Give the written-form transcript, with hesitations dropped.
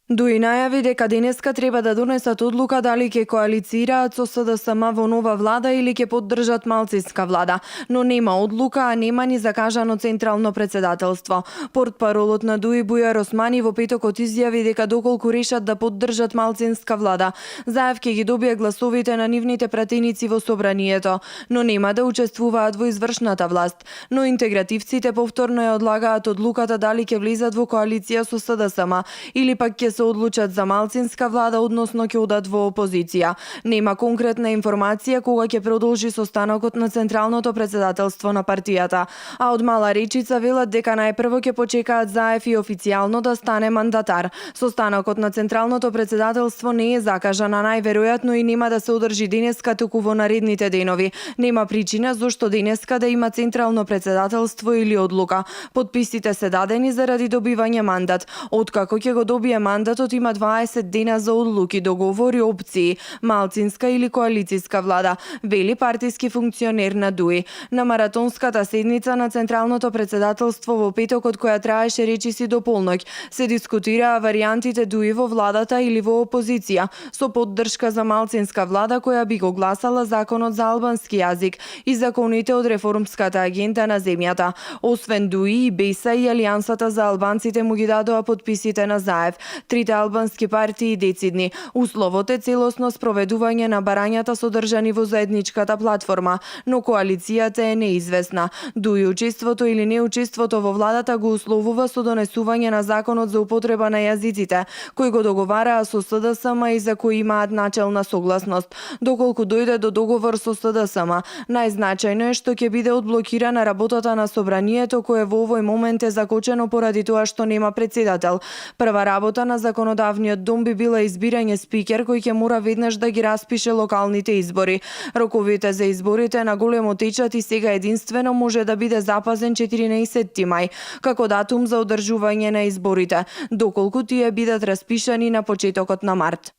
Дуи најави дека денеска треба да донесат одлука дали ќе коалицираат со СДСМ во нова влада или ќе поддржат малцинска влада, но нема одлука, а нема ни закажано централно председателство. Портпаролот на Дуи Бујар Османи во петокот изјави дека доколку решат да поддржат малцинска влада, Заев ќе ги добие гласовите на нивните пратеници во собранието, но нема да учествуваат во извршната власт. Но интегративците повторно ја одлагаат одлуката дали ќе влезат во коалиција со СДСМ или пак ќе се одлучат за малцинска влада, односно ќе одат во опозиција. Нема конкретна информација кога ќе продолжи состанокот на Централното председателство на партијата, а од Мала Речица велат дека најпрво ќе почекаат Заев и официјално да стане мандатар. Состанокот на Централното председателство не е закажан, а најверојатно и нема да се одржи денеска, туку во наредните денови. Нема причина зошто денеска да има Централно председателство или одлука. Подписите се дадени заради добивање мандат. Откако ќе го добие мандатот, има 20 дена за одлуки, договори, опции, малцинска или коалициска влада, вели партиски функционер на Дуи. На маратонската седница на Централното председателство во петокот, која траеше речиси до полноќ, се дискутираа варијантите Дуи во владата или во опозиција, со поддршка за малцинска влада која би го гласала законот за албански јазик и законите од реформската агенда на земјата. Освен Дуи, и Беса и Алијансата за албанците му ги дадоа подписите на Заев. Трите албански партии децидни. Условот е целосно спроведување на барањата содржани во заедничката платформа, но коалицијата е неизвестна. Дуи учеството или неучеството во владата го условува со донесување на законот за употреба на јазиците, кој го договараа со СДСМ и за кој имаат начелна согласност. Доколку дојде до договор со СДСМ, најзначајно е што ќе биде одблокирана работата на собранието, кое во овој момент е закочено поради тоа што нема председател. Прва работа на законодавниот дом би била избирање спикер кој ќе мора веднаш да ги распише локалните избори. Роковите за изборите на големо течат и сега единствено може да биде запазен 14 мај како датум за одржување на изборите, доколку тие бидат распишани на почетокот на март.